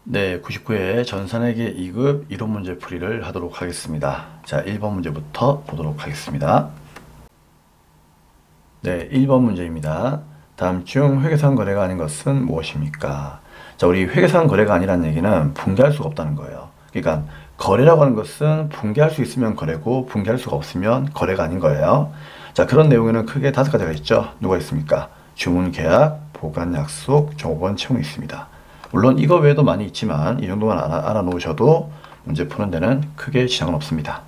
네, 99회 전산회계 2급 이론 문제 풀이를 하도록 하겠습니다. 자, 1번 문제부터 보도록 하겠습니다. 네, 1번 문제입니다. 다음 중 회계상 거래가 아닌 것은 무엇입니까? 자, 우리 회계상 거래가 아니라는 얘기는 붕괴할 수가 없다는 거예요. 그러니까 거래라고 하는 것은 붕괴할 수 있으면 거래고 붕괴할 수가 없으면 거래가 아닌 거예요. 자, 그런 내용에는 크게 5가지가 있죠. 누가 있습니까? 주문 계약, 보관 약속, 종업원 채용이 있습니다. 물론 이거 외에도 많이 있지만 이 정도만 알아놓으셔도 문제 푸는 데는 크게 지장은 없습니다.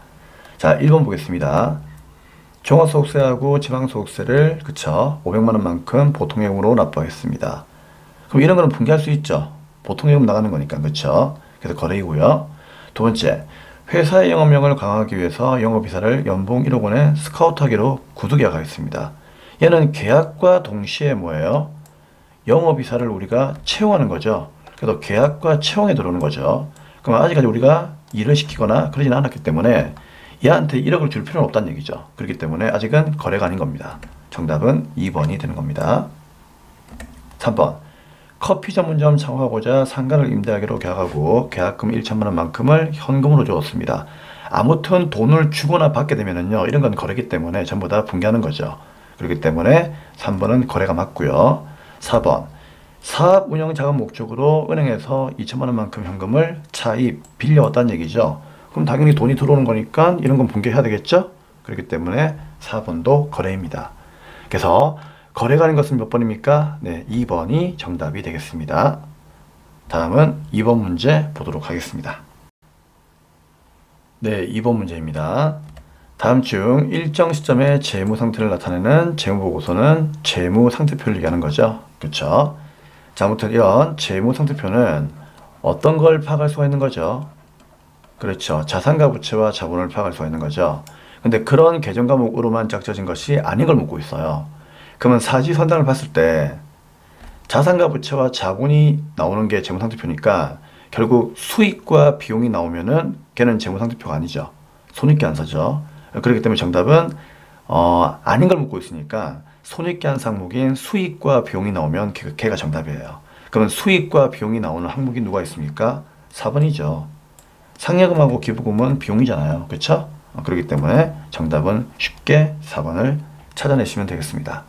자, 1번 보겠습니다. 종합소득세하고 지방소득세를 그쵸 500만 원만큼 보통예금으로 납부하겠습니다. 그럼 이런 거는 붕괴할 수 있죠. 보통예금 나가는 거니까 그쵸. 그래서 거래이고요. 두 번째, 회사의 영업력을 강화하기 위해서 영업이사를 연봉 1억 원에 스카우트하기로 구두계약하겠습니다. 얘는 계약과 동시에 뭐예요? 영업이사를 우리가 채용하는 거죠. 그래서 계약과 채용에 들어오는 거죠. 그럼 아직까지 우리가 일을 시키거나 그러진 않았기 때문에 얘한테 1억을 줄 필요는 없다는 얘기죠. 그렇기 때문에 아직은 거래가 아닌 겁니다. 정답은 2번이 되는 겁니다. 3번, 커피 전문점 창업하고자 상가를 임대하기로 계약하고 계약금 1천만 원만큼을 현금으로 주었습니다. 아무튼 돈을 주거나 받게 되면은요, 이런 건 거래기 때문에 전부 다 붕괴하는 거죠. 그렇기 때문에 3번은 거래가 맞고요. 4번, 사업 운영 자금 목적으로 은행에서 2천만 원만큼 현금을 차입, 빌려왔다는 얘기죠. 그럼 당연히 돈이 들어오는 거니까 이런 건 붕괴해야 되겠죠? 그렇기 때문에 4번도 거래입니다. 그래서 거래가 아닌 것은 몇 번입니까? 네, 2번이 정답이 되겠습니다. 다음은 2번 문제 보도록 하겠습니다. 네, 2번 문제입니다. 다음 중 일정 시점의 재무 상태를 나타내는 재무보고서는 재무 상태표를 얘기하는 거죠. 그렇죠? 자, 아무튼 이런 재무 상태표는 어떤 걸 파악할 수가 있는 거죠? 그렇죠. 자산과 부채와 자본을 파악할 수가 있는 거죠. 근데 그런 계정 과목으로만 짝져진 것이 아닌 걸 묻고 있어요. 그러면 사지선단을 봤을 때 자산과 부채와 자본이 나오는 게 재무 상태표니까 결국 수익과 비용이 나오면은 걔는 재무 상태표가 아니죠. 손익계산서죠. 그렇기 때문에 정답은 아닌 걸 묻고 있으니까 손익계산 항목인 수익과 비용이 나오면 걔가 정답이에요. 그러면 수익과 비용이 나오는 항목이 누가 있습니까? 4번이죠. 상여금하고 기부금은 비용이잖아요. 그렇죠? 그렇기 때문에 정답은 쉽게 4번을 찾아내시면 되겠습니다.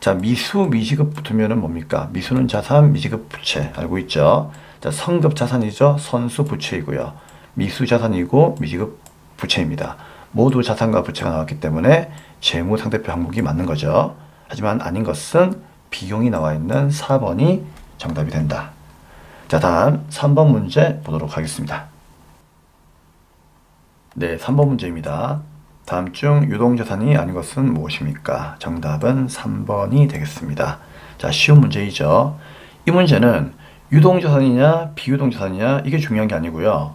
자, 미수, 미지급 붙으면은 뭡니까? 미수는 자산, 미지급 부채. 알고 있죠? 자, 선급 자산이죠? 선수 부채이고요. 미수 자산이고 미지급 부채입니다. 모두 자산과 부채가 나왔기 때문에 재무 상태표 항목이 맞는 거죠. 하지만 아닌 것은 비용이 나와 있는 4번이 정답이 된다. 자, 다음 3번 문제 보도록 하겠습니다. 네, 3번 문제입니다. 다음 중 유동자산이 아닌 것은 무엇입니까? 정답은 3번이 되겠습니다. 자, 쉬운 문제이죠. 이 문제는 유동자산이냐 비유동자산이냐 이게 중요한 게 아니고요.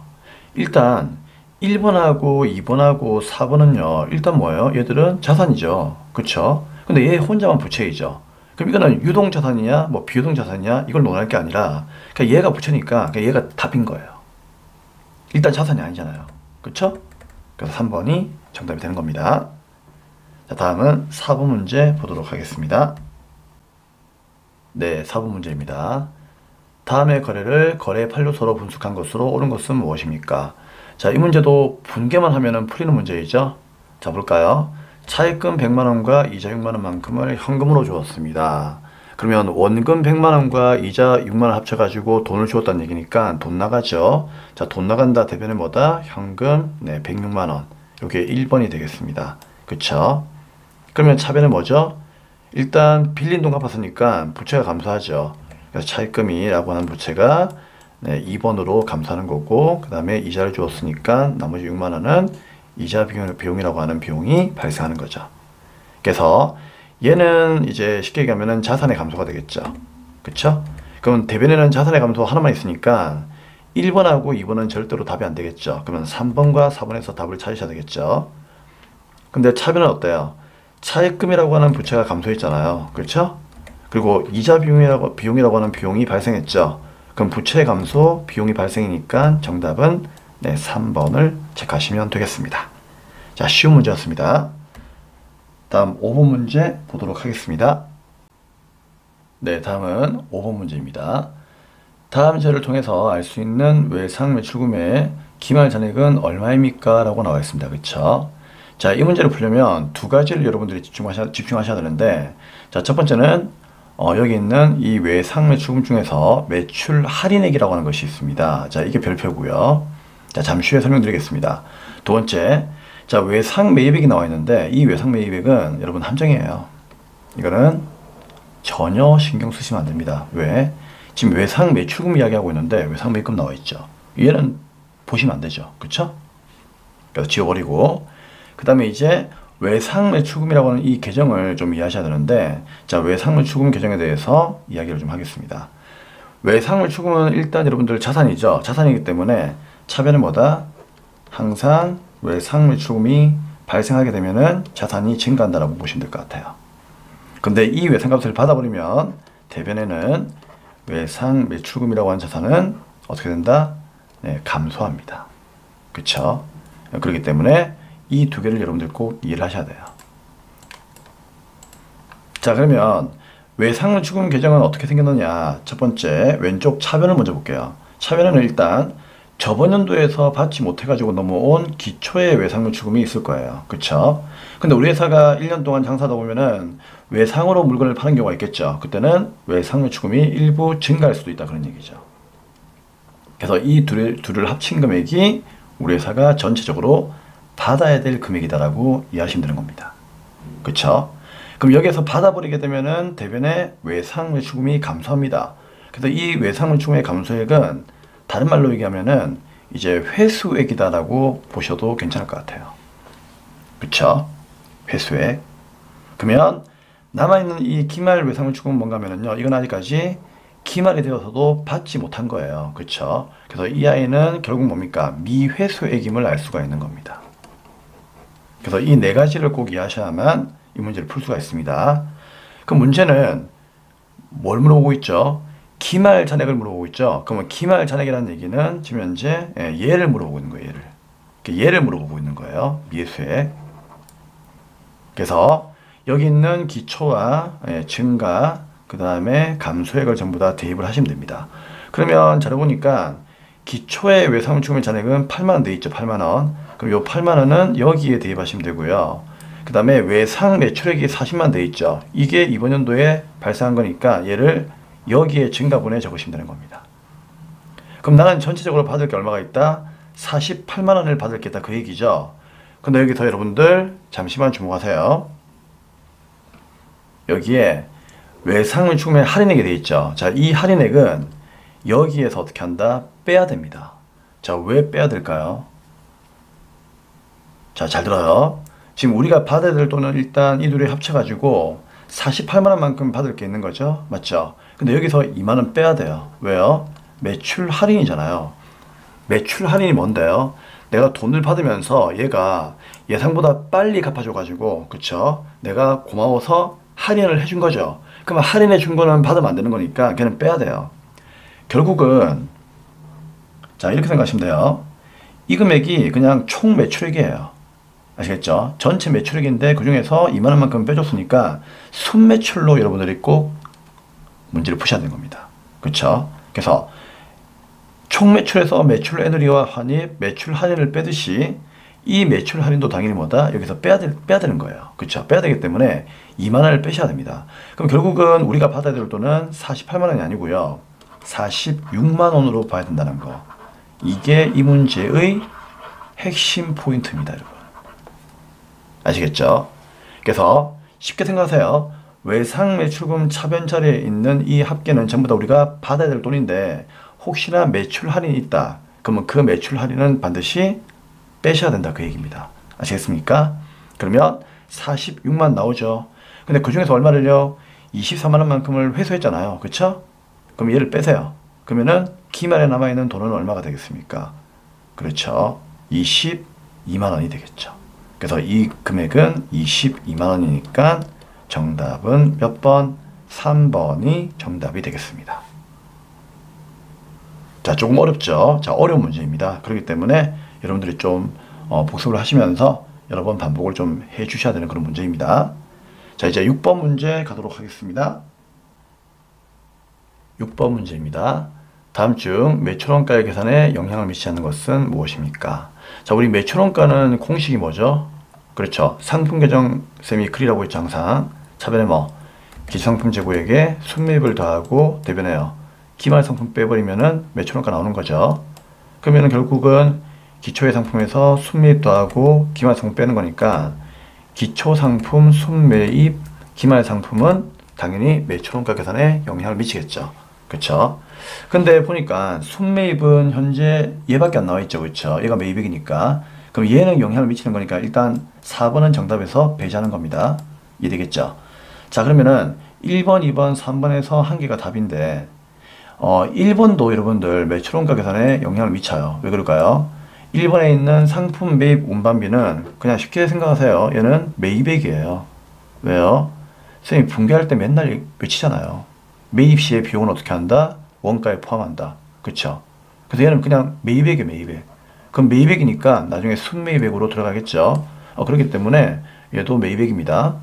일단 1번하고 2번하고 4번은요. 일단 뭐예요? 얘들은 자산이죠. 그쵸? 근데 얘 혼자만 부채이죠. 그럼 이거는 유동자산이냐 뭐 비유동자산이냐 이걸 논할 게 아니라 그냥 얘가 부채니까 그냥 얘가 답인 거예요. 일단 자산이 아니잖아요. 그쵸? 그래서 3번이 정답이 되는 겁니다. 자, 다음은 4번 문제 보도록 하겠습니다. 네, 4번 문제입니다. 다음의 거래를 거래 판료서로 분석한 것으로 옳은 것은 무엇입니까? 자, 이 문제도 분개만 하면은 풀리는 문제이죠. 자, 볼까요? 차입금 100만원과 이자 6만원만큼을 현금으로 주었습니다. 그러면 원금 100만원과 이자 6만원 합쳐가지고 돈을 주었다는 얘기니까 돈 나가죠. 자, 돈 나간다 대변에 뭐다? 현금, 네, 106만원. 이게 1번이 되겠습니다. 그쵸? 그러면 차변은 뭐죠? 일단 빌린 돈 갚았으니까 부채가 감소하죠. 그래서 차입금이라고 하는 부채가 네, 2번으로 감소하는 거고 그 다음에 이자를 주었으니까 나머지 6만원은 이자 비용이라고 하는 비용이 발생하는 거죠. 그래서 얘는 이제 쉽게 얘기하면 자산의 감소가 되겠죠. 그쵸? 그럼 대변에는 자산의 감소 하나만 있으니까 1번하고 2번은 절대로 답이 안 되겠죠. 그러면 3번과 4번에서 답을 찾으셔야 되겠죠. 근데 차변은 어때요? 차입금이라고 하는 부채가 감소했잖아요. 그렇죠? 그리고 이자 비용이라고 하는 비용이 발생했죠. 그럼 부채 감소, 비용이 발생이니까 정답은 네, 3번을 체크하시면 되겠습니다. 자, 쉬운 문제였습니다. 다음 5번 문제 보도록 하겠습니다. 네, 다음은 5번 문제입니다. 다음 절을 통해서 알 수 있는 외상 매출금의 기말 잔액은 얼마입니까? 라고 나와 있습니다. 그쵸? 자, 이 문제를 풀려면 두 가지를 여러분들이 집중하셔야 되는데, 자, 첫 번째는 여기 있는 이 외상 매출금 중에서 매출 할인액이라고 하는 것이 있습니다. 자, 이게 별표고요. 자, 잠시 후에 설명드리겠습니다. 두 번째, 자, 외상 매입액이 나와 있는데 이 외상 매입액은 여러분 함정이에요. 이거는 전혀 신경 쓰시면 안 됩니다. 왜? 지금 외상 매출금 이야기하고 있는데 외상 매입금 나와 있죠. 얘는 보시면 안 되죠. 그쵸? 그래서 지워버리고, 그 다음에 이제 외상 매출금이라고 하는 이 계정을 좀 이해하셔야 되는데, 자, 외상 매출금 계정에 대해서 이야기를 좀 하겠습니다. 외상 매출금은 일단 여러분들 자산이죠. 자산이기 때문에 차변은 뭐다? 항상 외상 매출금이 발생하게 되면은 자산이 증가한다라고 보시면 될 것 같아요. 근데 이 외상값을 받아버리면 대변에는 외상 매출금이라고 하는 자산은 어떻게 된다? 네, 감소합니다. 그쵸? 그렇기 때문에 이 두 개를 여러분들 꼭 이해를 하셔야 돼요. 자, 그러면 외상 매출금 계정은 어떻게 생겼느냐? 첫 번째, 왼쪽 차변을 먼저 볼게요. 차변에는 일단 저번 연도에서 받지 못해가지고 넘어온 기초의 외상 매출금이 있을 거예요. 그쵸? 근데 우리 회사가 1년 동안 장사하다 보면은 외상으로 물건을 파는 경우가 있겠죠. 그때는 외상 매출금이 일부 증가할 수도 있다, 그런 얘기죠. 그래서 이 둘을 합친 금액이 우리 회사가 전체적으로 받아야 될 금액이다라고 이해하시면 되는 겁니다. 그쵸? 그럼 여기에서 받아버리게 되면은 대변에 외상 매출금이 감소합니다. 그래서 이 외상 매출금의 감소액은 다른 말로 얘기하면은 이제 회수액이다라고 보셔도 괜찮을 것 같아요. 그쵸? 회수액. 그러면 남아있는 이 기말 외상 매출금은 뭔가 하면은요, 이건 아직까지 기말이 되어서도 받지 못한 거예요. 그쵸? 그래서 이 아이는 결국 뭡니까? 미회수액임을 알 수가 있는 겁니다. 그래서 이 네 가지를 꼭 이해하셔야만 이 문제를 풀 수가 있습니다. 그 문제는 뭘 물어보고 있죠? 기말 잔액을 물어보고 있죠. 그러면 기말 잔액이라는 얘기는 지금 현재 얘를 물어보고 있는 거예요. 얘를 물어보고 있는 거예요. 미회수액. 그래서 여기 있는 기초와 증가, 그 다음에 감소액을 전부 다 대입을 하시면 됩니다. 그러면 잘 보니까 기초의 외상 매출금 잔액은 8만원 돼 있죠. 8만원. 그럼 요 8만원은 여기에 대입하시면 되고요. 그 다음에 외상 매출액이 40만 돼 있죠. 이게 이번 연도에 발생한 거니까 얘를 여기에 증가분에 적으시면 되는 겁니다. 그럼 나는 전체적으로 받을 게 얼마가 있다? 48만원을 받을 게 있다, 그 얘기죠. 근데 여기서 여러분들 잠시만 주목하세요. 여기에 외상 매출금의 할인액이 되어 있죠. 자, 이 할인액은 여기에서 어떻게 한다? 빼야 됩니다. 자, 왜 빼야 될까요? 자, 잘 들어요. 지금 우리가 받아야 될 돈은 일단 이 둘이 합쳐가지고 48만원만큼 받을 게 있는 거죠. 맞죠? 근데 여기서 2만원 빼야 돼요. 왜요? 매출 할인이잖아요. 매출 할인이 뭔데요? 내가 돈을 받으면서 얘가 예상보다 빨리 갚아줘가지고, 그쵸? 내가 고마워서 할인을 해준 거죠. 그러면 할인해 준 거는 받으면 안 되는 거니까 걔는 빼야 돼요. 결국은 자, 이렇게 생각하시면 돼요. 이 금액이 그냥 총 매출액이에요. 아시겠죠? 전체 매출액인데 그 중에서 2만원만큼 빼줬으니까 순매출로 여러분들이 꼭 문제를 푸셔야 되는 겁니다. 그쵸? 그래서 총 매출에서 매출 애누리와 환입, 매출 할인을 빼듯이 이 매출 할인도 당연히 뭐다? 여기서 빼야 되는 거예요. 그쵸? 빼야 되기 때문에 2만원을 빼셔야 됩니다. 그럼 결국은 우리가 받아야 될 돈은 48만원이 아니고요. 46만원으로 봐야 된다는 거. 이게 이 문제의 핵심 포인트입니다, 여러분. 아시겠죠? 그래서 쉽게 생각하세요. 외상 매출금 차변 자리에 있는 이 합계는 전부 다 우리가 받아야 될 돈인데 혹시나 매출 할인이 있다. 그러면 그 매출 할인은 반드시 빼셔야 된다, 그 얘기입니다. 아시겠습니까? 그러면 46만 나오죠. 근데 그 중에서 얼마를요? 24만원만큼을 회수했잖아요. 그쵸? 그럼 얘를 빼세요. 그러면은 기말에 남아있는 돈은 얼마가 되겠습니까? 그렇죠. 22만원이 되겠죠. 그래서 이 금액은 22만원이니까 정답은 몇 번? 3번이 정답이 되겠습니다. 자, 조금 어렵죠? 자, 어려운 문제입니다. 그렇기 때문에 여러분들이 좀 복습을 하시면서 여러 번 반복을 좀 해 주셔야 되는 그런 문제입니다. 자, 이제 6번 문제 가도록 하겠습니다. 6번 문제입니다. 다음 중 매출원가의 계산에 영향을 미치지 않는 것은 무엇입니까? 자, 우리 매출원가는 공식이 뭐죠? 그렇죠. 상품계정 셈이 클이라고 했죠. 항상 차변에 뭐 기상품 재고액에 순매입을 더하고 대변해요. 기말상품 빼버리면은 매출원가 나오는 거죠. 그러면은 결국은 기초의 상품에서 순매입 더하고 기말상품 빼는 거니까 기초상품 순매입 기말상품은 당연히 매출원가 계산에 영향을 미치겠죠. 그쵸? 근데 보니까 순매입은 현재 얘밖에 안 나와 있죠. 그쵸? 얘가 매입액이니까. 그럼 얘는 영향을 미치는 거니까 일단 4번은 정답에서 배제하는 겁니다. 이해되겠죠? 자, 그러면은 1번, 2번, 3번에서 한 개가 답인데 1번도 여러분들 매출원가 계산에 영향을 미쳐요. 왜 그럴까요? 1번에 있는 상품 매입 운반비는 그냥 쉽게 생각하세요. 얘는 매입액이에요. 왜요? 선생님 분계할 때 맨날 외치잖아요. 매입 시의 비용은 어떻게 한다? 원가에 포함한다. 그쵸? 그래서 얘는 그냥 매입액이에요. 매입액. 그럼 매입액이니까 나중에 순매입액으로 들어가겠죠. 그렇기 때문에 얘도 매입액입니다.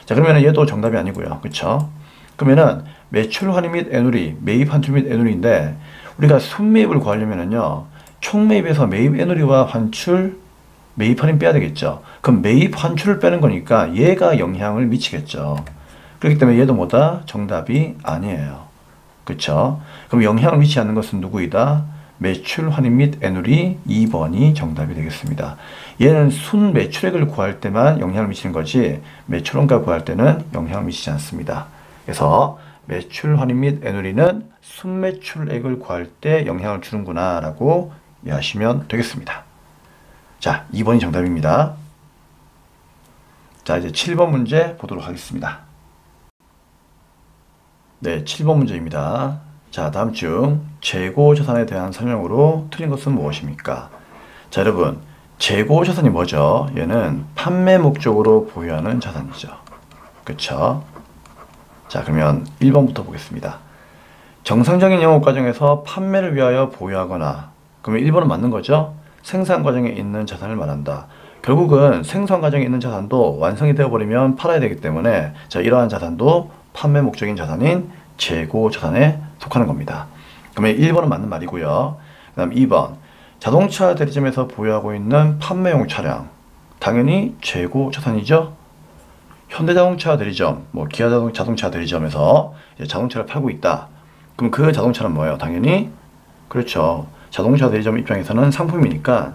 자, 그러면 얘도 정답이 아니고요. 그쵸? 그러면은 매출 환입 및 애누리, 매입 환출 및 애누리인데 우리가 순매입을 구하려면은요. 총매입에서 매입 애누리와 환출, 매입 할인 빼야 되겠죠. 그럼 매입 환출을 빼는 거니까 얘가 영향을 미치겠죠. 그렇기 때문에 얘도 뭐다? 정답이 아니에요. 그쵸? 그럼 영향을 미치지 않는 것은 누구이다? 매출 환입 및 애누리 2번이 정답이 되겠습니다. 얘는 순 매출액을 구할 때만 영향을 미치는 거지 매출원가 구할 때는 영향을 미치지 않습니다. 그래서 매출 환입 및 애누리는 순매출액을 구할 때 영향을 주는구나 라고 이해하시면 되겠습니다. 자, 2번이 정답입니다. 자, 이제 7번 문제 보도록 하겠습니다. 네, 7번 문제입니다. 자, 다음 중 재고자산에 대한 설명으로 틀린 것은 무엇입니까? 자, 여러분 재고자산이 뭐죠? 얘는 판매 목적으로 보유하는 자산이죠. 그쵸? 자, 그러면 1번부터 보겠습니다. 정상적인 영업 과정에서 판매를 위하여 보유하거나, 그러면 1번은 맞는 거죠? 생산 과정에 있는 자산을 말한다. 결국은 생산 과정에 있는 자산도 완성이 되어버리면 팔아야 되기 때문에 자, 이러한 자산도 판매 목적인 자산인 재고 자산에 속하는 겁니다. 그러면 1번은 맞는 말이고요. 그 다음 2번 자동차 대리점에서 보유하고 있는 판매용 차량 당연히 재고 자산이죠. 현대자동차 대리점, 뭐 기아자동차 대리점에서 이제 자동차를 팔고 있다. 그럼 그 자동차는 뭐예요? 당연히 그렇죠. 자동차 대리점 입장에서는 상품이니까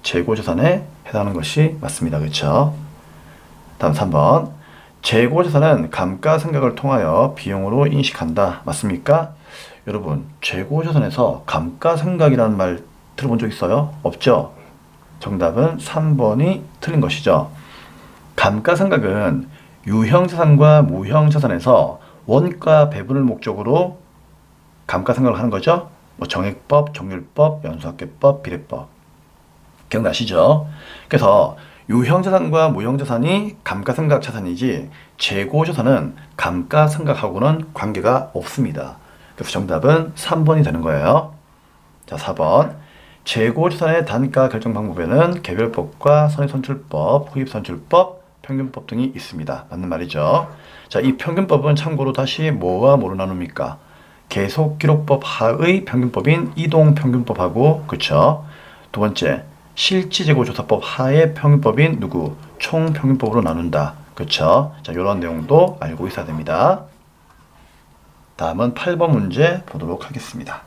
재고 자산에 해당하는 것이 맞습니다. 그렇죠? 다음 3번 재고 자산은 감가상각을 통하여 비용으로 인식한다. 맞습니까? 여러분 재고 자산에서 감가상각이라는 말 들어본 적 있어요? 없죠? 정답은 3번이 틀린 것이죠. 감가상각은 유형자산과 무형자산에서 원가 배분을 목적으로 감가상각을 하는 거죠. 뭐 정액법, 정률법, 연수학계법, 비례법 기억나시죠? 그래서 유형자산과 무형자산이 감가상각 자산이지 재고자산은 감가상각하고는 관계가 없습니다. 그래서 정답은 3번이 되는 거예요. 자, 4번 재고자산의 단가 결정 방법에는 개별법과 선입선출법, 후입선출법, 평균법 등이 있습니다. 맞는 말이죠. 자, 이 평균법은 참고로 다시 뭐와 뭐로 나눕니까? 계속기록법 하의 평균법인 이동평균법하고 그쵸? 두 번째 실지재고조사법 하의 평균법인 누구? 총평균법으로 나눈다. 그쵸? 자, 이런 내용도 알고 있어야 됩니다. 다음은 8번 문제 보도록 하겠습니다.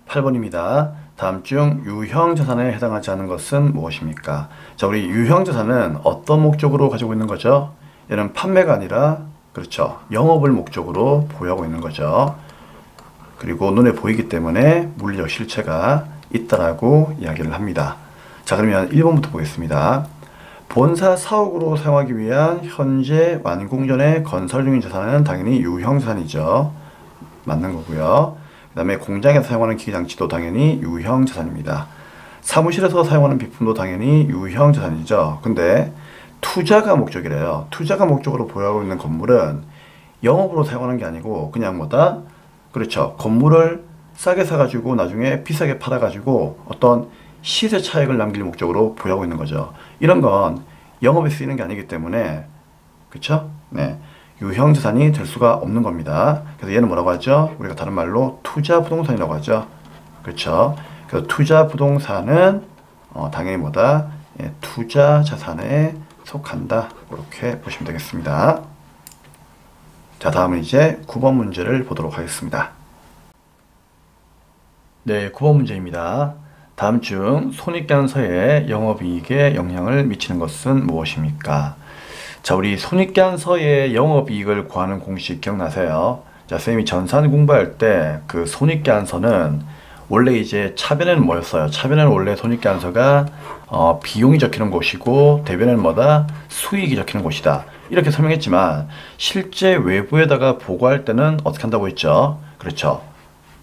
8번입니다. 다음 중 유형자산에 해당하지 않은 것은 무엇입니까? 자, 우리 유형자산은 어떤 목적으로 가지고 있는 거죠? 얘는 판매가 아니라 그렇죠. 영업을 목적으로 보유하고 있는 거죠. 그리고 눈에 보이기 때문에 물리적 실체가 있다라고 이야기를 합니다. 자, 그러면 1번부터 보겠습니다. 본사 사옥으로 사용하기 위한 현재 완공 전에 건설 중인 자산은 당연히 유형자산이죠. 맞는 거고요. 그 다음에 공장에서 사용하는 기기장치도 당연히 유형자산입니다. 사무실에서 사용하는 비품도 당연히 유형자산이죠. 근데 투자가 목적이래요. 투자가 목적으로 보유하고 있는 건물은 영업으로 사용하는 게 아니고 그냥 뭐다? 그렇죠. 건물을 싸게 사가지고 나중에 비싸게 팔아가지고 어떤 시세 차익을 남길 목적으로 보유하고 있는 거죠. 이런 건 영업에 쓰이는 게 아니기 때문에 그렇죠? 네. 유형자산이 될 수가 없는 겁니다. 그래서 얘는 뭐라고 하죠? 우리가 다른 말로 투자부동산이라고 하죠. 그렇죠? 그래서 투자부동산은 당연히 뭐다? 예, 투자자산에 속한다. 이렇게 보시면 되겠습니다. 자, 다음은 이제 9번 문제를 보도록 하겠습니다. 네, 9번 문제입니다. 다음 중 손익계산서에 영업이익에 영향을 미치는 것은 무엇입니까? 자, 우리 손익계산서에 영업이익을 구하는 공식 기억나세요? 자, 쌤이 전산 공부할 때 그 손익계산서는 원래 이제 차변에는 뭐였어요? 차변에는 원래 손익계산서가 비용이 적히는 곳이고 대변에는 뭐다? 수익이 적히는 곳이다. 이렇게 설명했지만 실제 외부에다가 보고할 때는 어떻게 한다고 했죠? 그렇죠.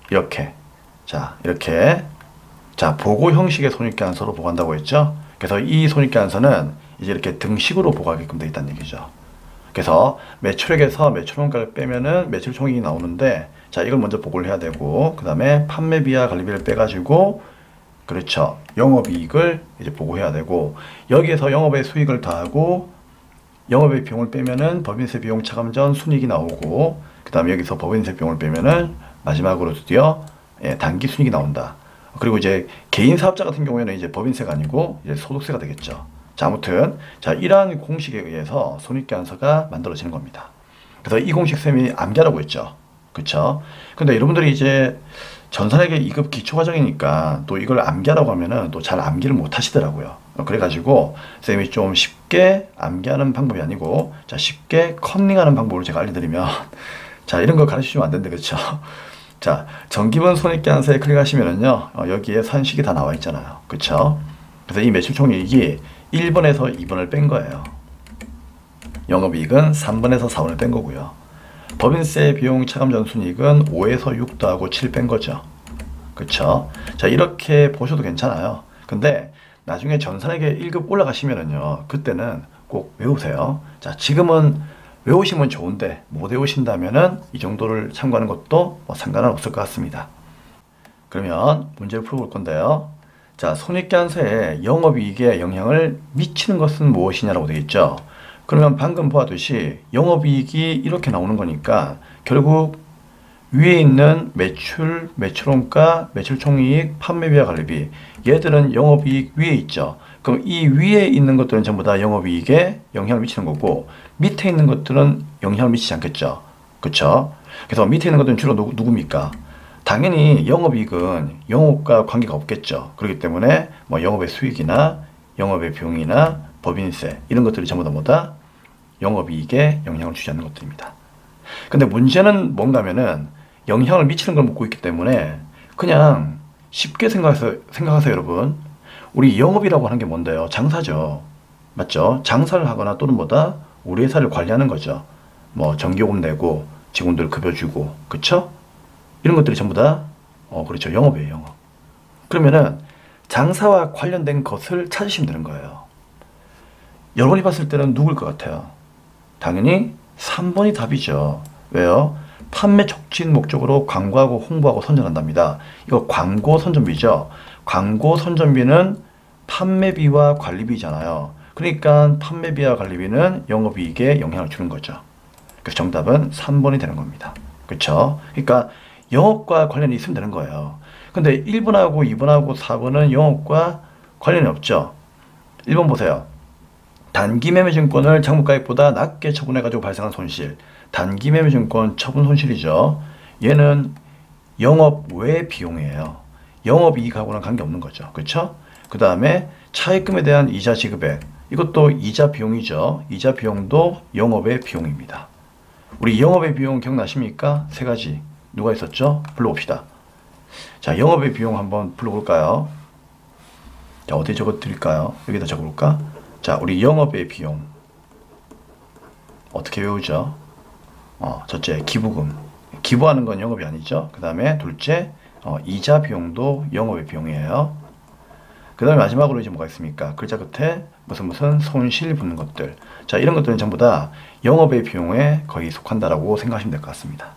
이렇게. 자, 이렇게. 자, 보고 형식의 손익계산서로 보고한다고 했죠? 그래서 이 손익계산서는 이제 이렇게 등식으로 보고하게끔 되어 있다는 얘기죠. 그래서 매출액에서 매출원가를 빼면은 매출총액이 나오는데, 자, 이걸 먼저 보고를 해야 되고, 그 다음에 판매비와 관리비를 빼가지고, 그렇죠, 영업이익을 이제 보고해야 되고, 여기에서 영업의 수익을 더하고 영업의 비용을 빼면은 법인세 비용 차감 전 순이익이 나오고, 그 다음에 여기서 법인세 비용을 빼면은 마지막으로 드디어 단기 순이익이 나온다. 그리고 이제 개인 사업자 같은 경우에는 이제 법인세가 아니고 이제 소득세가 되겠죠. 자, 아무튼 자, 이러한 공식에 의해서 손익계산서가 만들어지는 겁니다. 그래서 이 공식 쌤이 암기하라고 했죠. 그쵸? 근데 여러분들이 이제 전산회계 2급 기초과정이니까 또 이걸 암기하라고 하면은 또 잘 암기를 못 하시더라고요. 그래가지고 쌤이 좀 쉽게 암기하는 방법이 아니고, 자, 쉽게 컨닝하는 방법을 제가 알려드리면 자, 이런 거 가르치시면 안 되는데, 그쵸? 자, 정기본 손익계산서에 클릭하시면은요, 여기에 산식이 다 나와 있잖아요. 그쵸? 그래서 이 매출총이익이 1번에서 2번을 뺀 거예요. 영업이익은 3번에서 4번을 뺀 거고요. 법인세 비용 차감 전 순이익은 5에서 6 더하고 7 뺀 거죠. 그쵸? 자, 이렇게 보셔도 괜찮아요. 근데 나중에 전산회계 1급 올라가시면은요, 그때는 꼭 외우세요. 자, 지금은 외우시면 좋은데 못 외우신다면은 이 정도를 참고하는 것도 뭐 상관은 없을 것 같습니다. 그러면 문제를 풀어볼 건데요. 자, 손익계산서에 영업이익에 영향을 미치는 것은 무엇이냐라고 되겠죠. 그러면 방금 보았듯이 영업이익이 이렇게 나오는 거니까 결국 위에 있는 매출, 매출원가, 매출총이익, 판매비와 관리비, 얘들은 영업이익 위에 있죠. 그럼 이 위에 있는 것들은 전부 다 영업이익에 영향을 미치는 거고, 밑에 있는 것들은 영향을 미치지 않겠죠. 그쵸? 그래서 밑에 있는 것들은 주로 누굽니까? 당연히 영업이익은 영업과 관계가 없겠죠. 그렇기 때문에 뭐 영업의 수익이나 영업의 비용이나 법인세 이런 것들이 전부 다 뭐다? 영업이익에 영향을 주지 않는 것들입니다. 근데 문제는 뭔가면은 영향을 미치는 걸 묻고 있기 때문에 그냥 쉽게 생각하세요, 여러분. 우리 영업이라고 하는 게 뭔데요? 장사죠. 맞죠? 장사를 하거나 또는 뭐다? 우리 회사를 관리하는 거죠. 뭐 전기요금 내고 직원들 급여 주고, 그쵸? 이런 것들이 전부 다 그렇죠, 영업이에요, 영업. 그러면은 장사와 관련된 것을 찾으시면 되는 거예요. 여러분이 봤을 때는 누굴 것 같아요? 당연히 3번이 답이죠. 왜요? 판매 촉진 목적으로 광고하고 홍보하고 선전한답니다. 이거 광고 선전비죠. 광고 선전비는 판매비와 관리비잖아요. 그러니까 판매비와 관리비는 영업이익에 영향을 주는 거죠. 그래서 정답은 3번이 되는 겁니다. 그렇죠? 그러니까 영업과 관련이 있으면 되는 거예요. 근데 1번하고 2번하고 4번은 영업과 관련이 없죠. 1번 보세요. 단기 매매증권을 장부가액보다 낮게 처분해가지고 발생한 손실. 단기 매매증권 처분 손실이죠. 얘는 영업 외 비용이에요. 영업이익하고는 관계없는 거죠. 그렇죠? 그 다음에 차입금에 대한 이자 지급액. 이것도 이자 비용이죠. 이자 비용도 영업의 비용입니다. 우리 영업의 비용 기억나십니까? 세 가지. 누가 있었죠? 불러봅시다. 자, 영업의 비용 한번 불러볼까요? 자, 어디 적어 드릴까요? 여기다 적어볼까? 자, 우리 영업의 비용 어떻게 외우죠? 첫째, 기부금. 기부하는 건 영업이 아니죠. 그 다음에 둘째, 이자 비용도 영업의 비용이에요. 그 다음에 마지막으로 이제 뭐가 있습니까? 글자 끝에 무슨 손실 붙는 것들. 자, 이런 것들은 전부 다 영업의 비용에 거의 속한다라고 생각하시면 될 것 같습니다.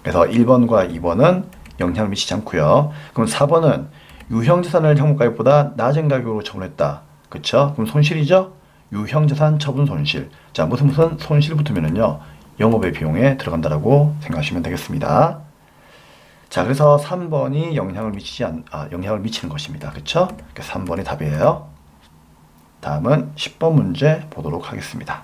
그래서 1번과 2번은 영향을 미치지 않고요. 그럼 4번은 유형자산을 현금가액보다 낮은 가격으로 처분했다. 그쵸? 그럼 손실이죠? 유형자산 처분 손실. 자, 무슨 손실 붙으면은요, 영업의 비용에 들어간다라고 생각하시면 되겠습니다. 자, 그래서 3번이 영향을 미치는 것입니다. 그쵸? 3번이 답이에요. 다음은 10번 문제 보도록 하겠습니다.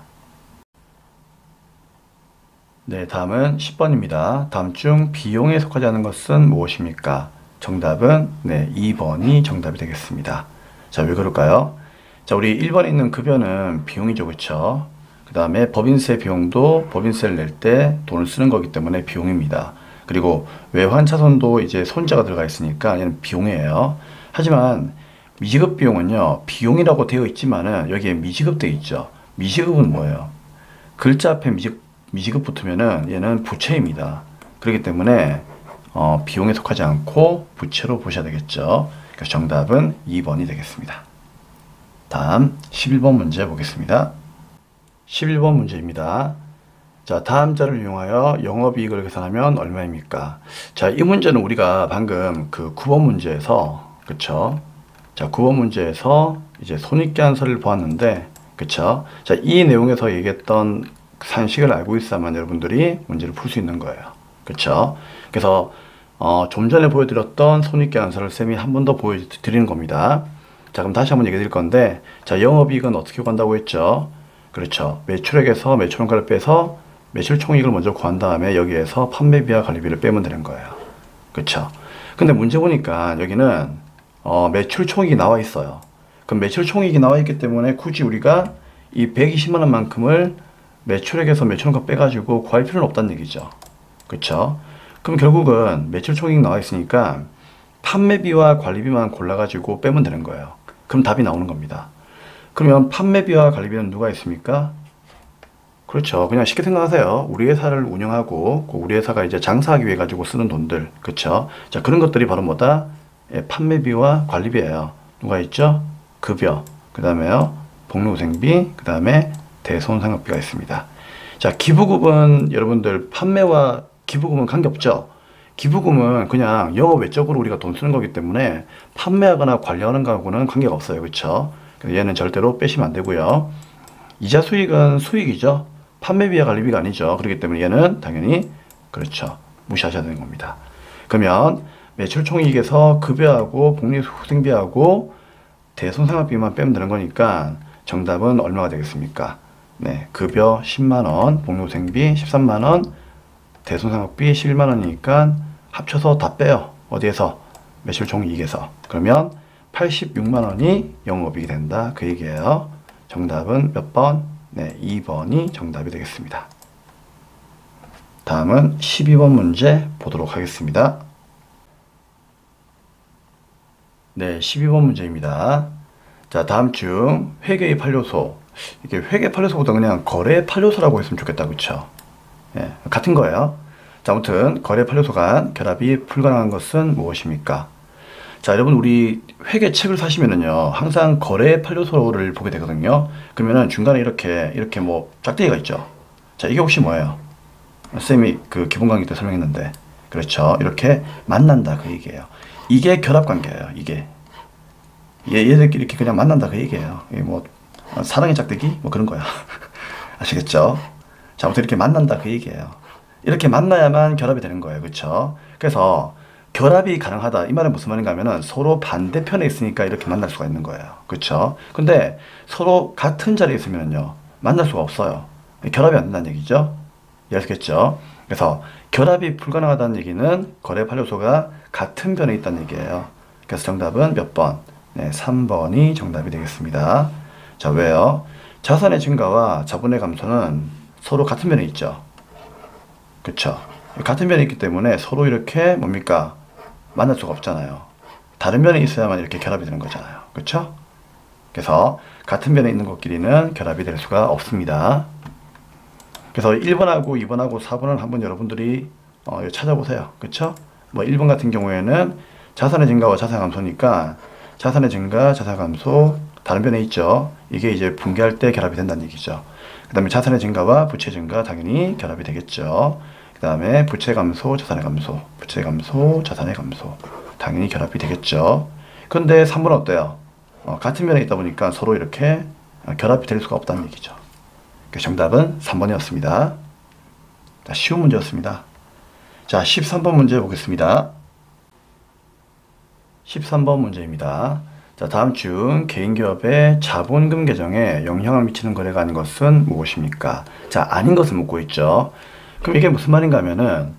네, 다음은 10번입니다. 다음 중 비용에 속하지 않은 것은 무엇입니까? 정답은 2번이 정답이 되겠습니다. 자, 왜 그럴까요? 자, 우리 1번에 있는 급여는 비용이죠. 그쵸? 그 다음에 법인세 비용도 법인세를 낼 때 돈을 쓰는 거기 때문에 비용입니다. 그리고 외환차손도 이제 손자가 들어가 있으니까 얘는 비용이에요. 하지만 미지급 비용은요, 비용이라고 되어 있지만은 여기에 미지급 되어 있죠. 미지급은 뭐예요? 글자 앞에 미지급 붙으면은 얘는 부채입니다. 그렇기 때문에 비용에 속하지 않고 부채로 보셔야 되겠죠. 그래서 정답은 2번이 되겠습니다. 다음 11번 문제 보겠습니다. 11번 문제입니다. 자, 다음 자를 이용하여 영업이익을 계산하면 얼마입니까? 자, 이 문제는 우리가 방금 그 9번 문제에서, 그쵸? 자, 9번 문제에서 이제 손익계산서를 보았는데, 그쵸? 자, 이 내용에서 얘기했던 산식을 알고 있어야만 여러분들이 문제를 풀 수 있는 거예요. 그쵸? 그래서, 좀 전에 보여드렸던 손익계산서를 쌤이 한 번 더 보여드리는 겁니다. 자, 그럼 다시 한번 얘기해 드릴 건데, 자, 영업이익은 어떻게 구한다고 했죠? 그렇죠. 매출액에서 매출원가를 빼서 매출 총이익을 먼저 구한 다음에 여기에서 판매비와 관리비를 빼면 되는 거예요. 그쵸? 근데 문제 보니까 여기는 매출 총이익이 나와 있어요. 그럼 매출 총이익이 나와 있기 때문에 굳이 우리가 이 120만 원만큼을 매출액에서 매출원가 빼가지고 구할 필요는 없다는 얘기죠. 그쵸? 그럼 결국은 매출 총이익 나와 있으니까 판매비와 관리비만 골라가지고 빼면 되는 거예요. 그럼 답이 나오는 겁니다. 그러면 판매비와 관리비는 누가 있습니까? 그렇죠. 그냥 쉽게 생각하세요. 우리 회사를 운영하고 우리 회사가 이제 장사하기 위해 가지고 쓰는 돈들, 그렇죠? 자, 그런 것들이 바로 뭐다? 판매비와 관리비예요. 누가 있죠? 급여, 그 다음에요 복리후생비, 그 다음에 대손상업비가 있습니다. 자, 기부금은 여러분들 판매와 기부금은 관계없죠. 기부금은 그냥 영업 외적으로 우리가 돈 쓰는 거기 때문에 판매하거나 관리하는 거하고는 관계가 없어요. 그렇죠? 얘는 절대로 빼시면 안 되고요. 이자 수익은 수익이죠. 판매비와 관리비가 아니죠. 그렇기 때문에 얘는 당연히 그렇죠. 무시하셔야 되는 겁니다. 그러면 매출 총이익에서 급여하고 복리후생비하고 대손상업비만 빼면 되는 거니까 정답은 얼마가 되겠습니까? 네, 급여 10만원, 복리후생비 13만원, 대손상업비 11만원이니까 합쳐서 다 빼요. 어디에서? 매출 총이익에서. 그러면 86만원이 영업이익이 된다. 그 얘기예요. 정답은 몇 번? 네, 2번이 정답이 되겠습니다. 다음은 12번 문제 보도록 하겠습니다. 네, 12번 문제입니다. 자, 다음 중 회계의 판료소. 이게 회계 판료소보다 그냥 거래 판료소라고 했으면 좋겠다. 그쵸? 예, 같은 거예요. 자, 아무튼 거래 판료소 간 결합이 불가능한 것은 무엇입니까? 자, 여러분 우리 회계책을 사시면은요 항상 거래 판료소를 보게 되거든요. 그러면은 중간에 이렇게 뭐 짝대기가 있죠. 자, 이게 혹시 뭐예요? 쌤이 그 기본 강의 때 설명했는데, 그렇죠, 이렇게 만난다 그 얘기예요. 이게 결합관계예요. 이게 얘들끼리 이렇게 그냥 만난다 그 얘기예요. 이게 뭐 사랑의 짝대기 뭐 그런 거야. 아시겠죠? 자, 아무튼 이렇게 만난다 그 얘기예요. 이렇게 만나야만 결합이 되는 거예요. 그렇죠? 그래서 결합이 가능하다. 이 말은 무슨 말인가 하면은 서로 반대편에 있으니까 이렇게 만날 수가 있는 거예요. 그렇죠? 근데 서로 같은 자리에 있으면요 만날 수가 없어요. 결합이 안 된다는 얘기죠. 이해하시겠죠? 그래서 결합이 불가능하다는 얘기는 거래 판료소가 같은 변에 있다는 얘기예요. 그래서 정답은 몇 번? 네, 3번이 정답이 되겠습니다. 자, 왜요? 자산의 증가와 자본의 감소는 서로 같은 변에 있죠. 그쵸? 같은 변에 있기 때문에 서로 이렇게 뭡니까? 만날 수가 없잖아요. 다른 면에 있어야만 이렇게 결합이 되는 거잖아요. 그렇죠? 그래서 같은 면에 있는 것끼리는 결합이 될 수가 없습니다. 그래서 1번하고 2번하고 4번은 한번 여러분들이 찾아보세요. 그렇죠? 뭐 1번 같은 경우에는 자산의 증가와 자산 감소니까 자산의 증가, 자산 감소 다른 면에 있죠. 이게 이제 분개할 때 결합이 된다는 얘기죠. 그 다음에 자산의 증가와 부채 증가 당연히 결합이 되겠죠. 그 다음에 부채 감소, 자산의 감소, 부채 감소, 자산의 감소 당연히 결합이 되겠죠. 근데 3번은 어때요? 같은 면에 있다 보니까 서로 이렇게 결합이 될 수가 없다는 얘기죠. 정답은 3번이었습니다. 자, 쉬운 문제였습니다. 자, 13번 문제 보겠습니다. 13번 문제입니다. 자, 다음 중 개인기업의 자본금 계정에 영향을 미치는 거래가 아닌 것은 무엇입니까? 자, 아닌 것을 묻고 있죠. 그럼 이게 무슨 말인가 하면은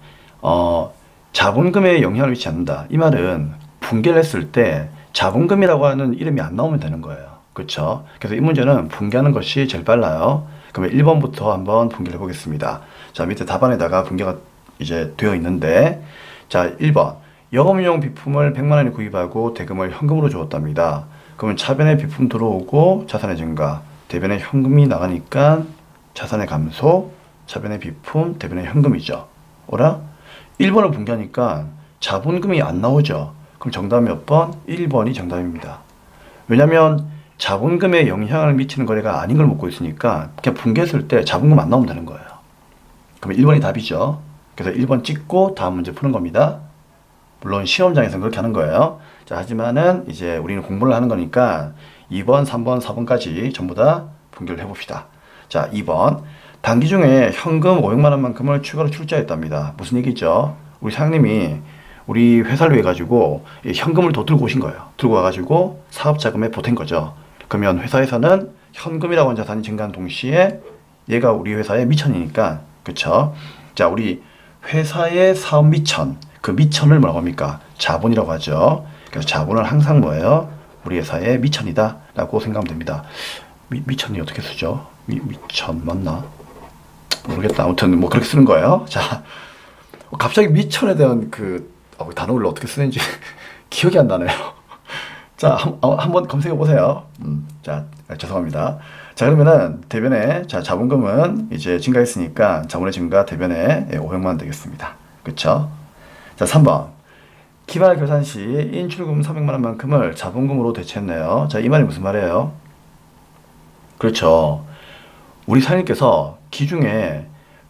자본금에 영향을 미치지 않는다. 이 말은 붕괴를 했을 때 자본금이라고 하는 이름이 안 나오면 되는 거예요. 그렇죠? 그래서 이 문제는 붕괴하는 것이 제일 빨라요. 그러면 1번부터 한번 붕괴를 해보겠습니다. 자, 밑에 답안에다가 붕괴가 이제 되어 있는데, 자, 1번. 영업용 비품을 100만 원에 구입하고 대금을 현금으로 주었답니다. 그러면 차변에 비품 들어오고 자산의 증가, 대변에 현금이 나가니까 자산의 감소, 차변에 비품, 대변에 현금이죠. 어라? 1번을 붕괴하니까 자본금이 안 나오죠. 그럼 정답 몇 번? 1번이 정답입니다. 왜냐면 자본금에 영향을 미치는 거래가 아닌 걸 묻고 있으니까 그냥 붕괴했을 때 자본금 안 나오면 되는 거예요. 그러면 1번이 답이죠. 그래서 1번 찍고 다음 문제 푸는 겁니다. 물론 시험장에서는 그렇게 하는 거예요. 자, 하지만은 이제 우리는 공부를 하는 거니까 2번, 3번, 4번까지 전부 다 분결을 해봅시다. 자, 2번. 단기 중에 현금 500만 원만큼을 추가로 출자했답니다. 무슨 얘기죠? 우리 사장님이 우리 회사를 위해 가지고 현금을 더 들고 오신 거예요. 들고 와가지고 사업자금에 보탠 거죠. 그러면 회사에서는 현금이라고 하는 자산이 증가한 동시에 얘가 우리 회사의 미천이니까, 그쵸? 자, 우리 회사의 사업 미천, 그 미천을 뭐라고 합니까? 자본이라고 하죠. 그래서 자본은 항상 뭐예요? 우리 회사의 미천이다 라고 생각하면 됩니다. 미천이 어떻게 쓰죠? 미천 맞나? 모르겠다. 아무튼 뭐 그렇게 쓰는 거예요. 자, 갑자기 미천에 대한 그 단어를 어떻게 쓰는지 기억이 안 나네요. 자, 한번 검색해 보세요. 자, 죄송합니다. 자, 그러면은 대변에, 자, 자본금은 이제 증가했으니까 자본의 증가 대변에 500만 원 되겠습니다. 그쵸? 자, 3번. 기말 결산 시 인출금 300만 원만큼을 자본금으로 대체했네요. 자, 이 말이 무슨 말이에요? 그렇죠. 우리 사장님께서 기중에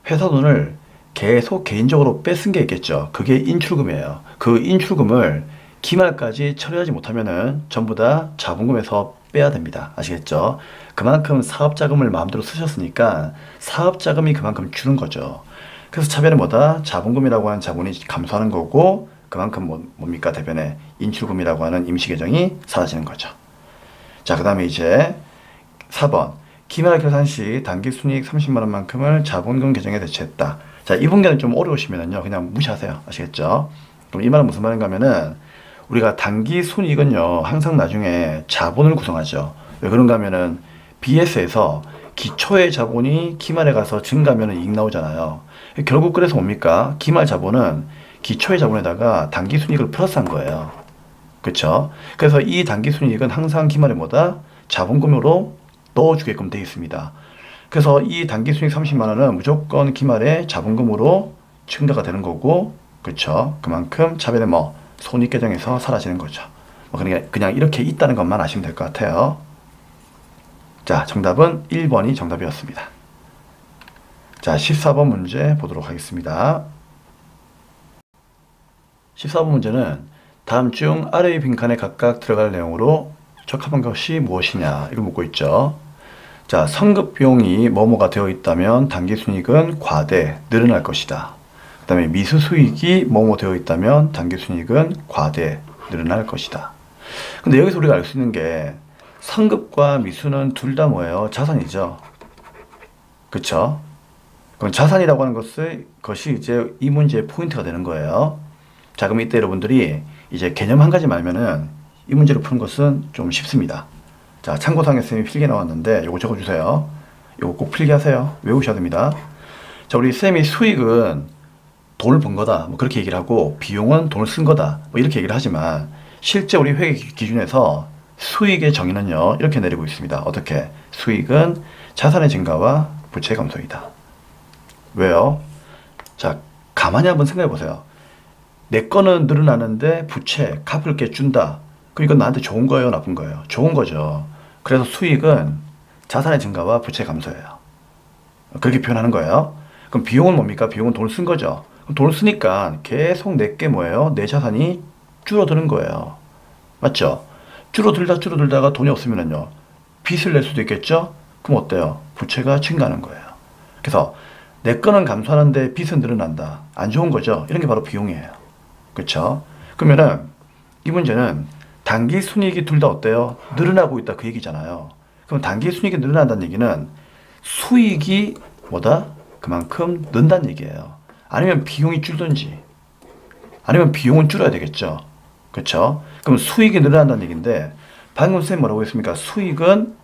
회사 돈을 계속 개인적으로 뺏은 게 있겠죠. 그게 인출금이에요. 그 인출금을 기말까지 처리하지 못하면은 전부 다 자본금에서 빼야 됩니다. 아시겠죠? 그만큼 사업자금을 마음대로 쓰셨으니까 사업자금이 그만큼 주는 거죠. 그래서 차변은 뭐다? 자본금이라고 하는 자본이 감소하는 거고, 그만큼 뭡니까? 대변에 인출금이라고 하는 임시계정이 사라지는 거죠. 자, 그 다음에 이제 4번. 기말 결산 시 단기순이익 30만 원만큼을 자본금 계정에 대체했다. 자, 이 분계는 좀 어려우시면은요, 그냥 무시하세요. 아시겠죠? 그럼 이 말은 무슨 말인가 하면은, 우리가 단기순이익은요, 항상 나중에 자본을 구성하죠. 왜 그런가 하면은, BS에서 기초의 자본이 기말에 가서 증가하면 이익 나오잖아요. 결국 그래서 뭡니까? 기말 자본은 기초의 자본에다가 단기순이익을 플러스한 거예요. 그쵸? 그래서 이 단기순이익은 항상 기말에 뭐다? 자본금으로 넣어주게끔 되어 있습니다. 그래서 이 단기순이익 30만 원은 무조건 기말에 자본금으로 증가가 되는 거고, 그쵸? 그만큼 차변에 손익계정에서 사라지는 거죠. 그냥 이렇게 있다는 것만 아시면 될 것 같아요. 자, 정답은 1번이 정답이었습니다. 자, 14번 문제 보도록 하겠습니다. 14번 문제는 다음 중 아래의 빈칸에 각각 들어갈 내용으로 적합한 것이 무엇이냐, 이걸 묻고 있죠. 자, 선급 비용이 뭐뭐가 되어 있다면 단기순이익은 과대, 늘어날 것이다. 그 다음에 미수 수익이 뭐뭐 되어 있다면 단기순이익은 과대, 늘어날 것이다. 근데 여기서 우리가 알 수 있는 게 선급과 미수는 둘 다 뭐예요? 자산이죠. 그쵸? 그럼 자산이라고 하는 것이 이제 이 문제의 포인트가 되는 거예요. 자, 그럼 이때 여러분들이 이제 개념 한 가지 말면은 이 문제를 푸는 것은 좀 쉽습니다. 자, 참고상에 쌤이 필기 나왔는데 요거 적어주세요. 요거 꼭 필기하세요. 외우셔야 됩니다. 자, 우리 쌤이 수익은 돈을 번 거다, 뭐 그렇게 얘기를 하고, 비용은 돈을 쓴 거다, 뭐 이렇게 얘기를 하지만, 실제 우리 회계 기준에서 수익의 정의는요, 이렇게 내리고 있습니다. 어떻게? 수익은 자산의 증가와 부채 감소이다. 왜요? 자, 가만히 한번 생각해 보세요. 내 거는 늘어나는데 부채, 갚을 게 준다. 그럼 이건 나한테 좋은 거예요, 나쁜 거예요? 좋은 거죠. 그래서 수익은 자산의 증가와 부채 감소예요. 그렇게 표현하는 거예요. 그럼 비용은 뭡니까? 비용은 돈을 쓴 거죠. 그럼 돈을 쓰니까 계속 내게 뭐예요? 내 자산이 줄어드는 거예요. 맞죠? 줄어들다가 돈이 없으면요, 빚을 낼 수도 있겠죠? 그럼 어때요? 부채가 증가하는 거예요. 그래서 내 거는 감소하는데 빚은 늘어난다. 안 좋은 거죠. 이런 게 바로 비용이에요. 그렇죠? 그러면은 이 문제는 단기 순이익이 둘 다 어때요? 늘어나고 있다 그 얘기잖아요. 그럼 단기 순이익이 늘어난다는 얘기는 수익이 뭐다? 그만큼 는다는 얘기예요. 아니면 비용이 줄든지 아니면 비용은 줄어야 되겠죠. 그렇죠? 그럼 수익이 늘어난다는 얘기인데 방금 쌤 뭐라고 했습니까? 수익은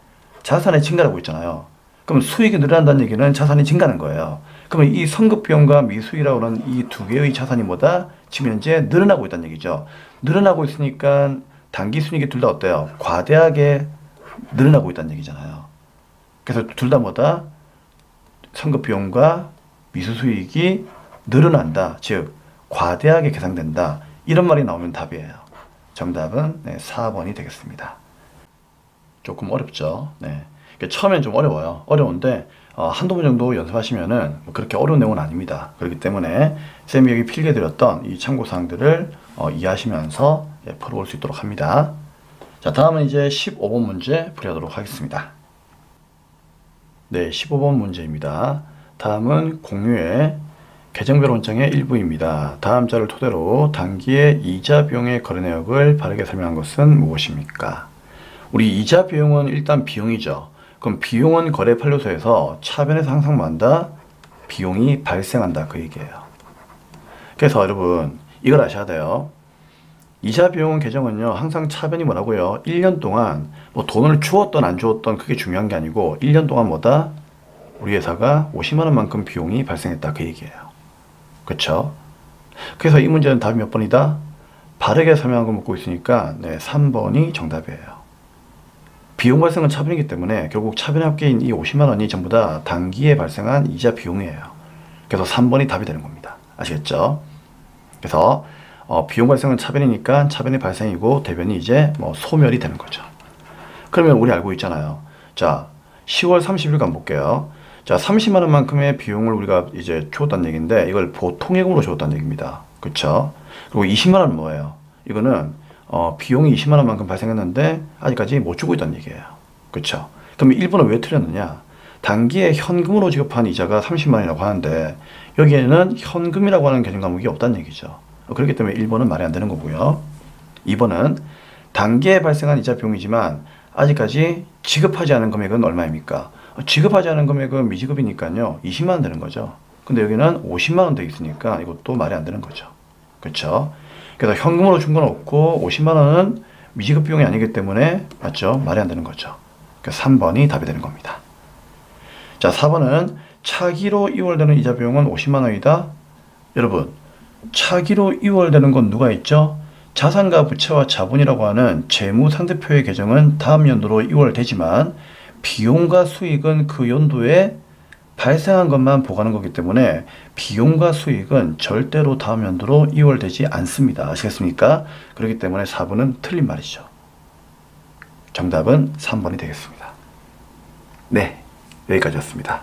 자산의 증가라고 했잖아요. 그럼 수익이 늘어난다는 얘기는 자산이 증가하는 거예요. 그러면 이 선급비용과 미수익이라고 하는 이 두 개의 자산이 뭐다? 지금 현재 늘어나고 있다는 얘기죠. 늘어나고 있으니까 단기 순이익이 둘 다 어때요? 과대하게 늘어나고 있다는 얘기잖아요. 그래서 둘 다 뭐다? 선급비용과 미수수익이 늘어난다. 즉 과대하게 계산된다. 이런 말이 나오면 답이에요. 정답은 4번이 되겠습니다. 조금 어렵죠. 네. 처음엔 좀 어려워요. 어려운데 한두 번 정도 연습하시면은 그렇게 어려운 내용은 아닙니다. 그렇기 때문에 쌤이 여기 필기해드렸던 이 참고사항들을 이해하시면서 풀어볼 수 있도록 합니다. 자, 다음은 이제 15번 문제 풀이하도록 하겠습니다. 네, 15번 문제입니다. 다음은 공유의 계정별 원장의 일부입니다. 다음 자를 토대로 단기의 이자 비용의 거래 내역을 바르게 설명한 것은 무엇입니까? 우리 이자 비용은 일단 비용이죠. 그럼 비용은 거래 판례서에서 차변에서 항상 뭐한다? 비용이 발생한다 그 얘기예요. 그래서 여러분 이걸 아셔야 돼요. 이자 비용 계정은요 항상 차변이 뭐라고요? 1년 동안 뭐 돈을 주었던 안 주었던 그게 중요한 게 아니고 1년 동안 뭐다? 우리 회사가 50만 원만큼 비용이 발생했다 그 얘기예요. 그렇죠? 그래서 이 문제는 답이 몇 번이다? 바르게 설명한 거 묻고 있으니까 3번이 정답이에요. 비용 발생은 차변이기 때문에 결국 차변에 합계인 이 50만 원이 전부 다 단기에 발생한 이자 비용이에요. 그래서 3번이 답이 되는 겁니다. 아시겠죠? 그래서 비용 발생은 차변이니까 차변이 발생이고 대변이 이제 뭐 소멸이 되는 거죠. 그러면 우리 알고 있잖아요. 자, 10월 30일간 볼게요. 자, 30만 원만큼의 비용을 우리가 이제 주었다는 얘기인데 이걸 보통예금으로 주었다는 얘기입니다. 그렇죠? 그리고 20만 원은 뭐예요? 이거는 비용이 20만 원만큼 발생했는데 아직까지 못 주고 있다는 얘기예요. 그렇죠? 그럼 1번은 왜 틀렸느냐? 단기에 현금으로 지급한 이자가 30만 원이라고 하는데 여기에는 현금이라고 하는 개념 과목이 없다는 얘기죠. 그렇기 때문에 1번은 말이 안 되는 거고요. 2번은 단기에 발생한 이자 비용이지만 아직까지 지급하지 않은 금액은 얼마입니까? 지급하지 않은 금액은 미지급이니까요 20만 원 되는 거죠. 근데 여기는 50만 원 돼 있으니까 이것도 말이 안 되는 거죠. 그렇죠? 그래서 현금으로 준 건 없고 50만 원은 미지급 비용이 아니기 때문에 맞죠? 말이 안 되는 거죠. 그래서 3번이 답이 되는 겁니다. 자, 4번은 차기로 이월되는 이자 비용은 50만 원이다. 여러분, 차기로 이월되는 건 누가 있죠? 자산과 부채와 자본이라고 하는 재무상태표의 계정은 다음 연도로 이월되지만 비용과 수익은 그 연도에 발생한 것만 보고하는 거기 때문에 비용과 수익은 절대로 다음 연도로 이월되지 않습니다. 아시겠습니까? 그렇기 때문에 4번은 틀린 말이죠. 정답은 3번이 되겠습니다. 네, 여기까지였습니다.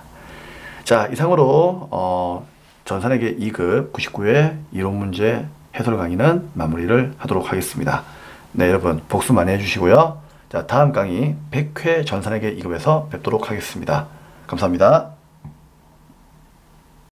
자, 이상으로 전산회계 2급 99회 이론 문제 해설 강의는 마무리를 하도록 하겠습니다. 네, 여러분 복습 많이 해주시고요. 자, 다음 강의 100회 전산회계 2급에서 뵙도록 하겠습니다. 감사합니다.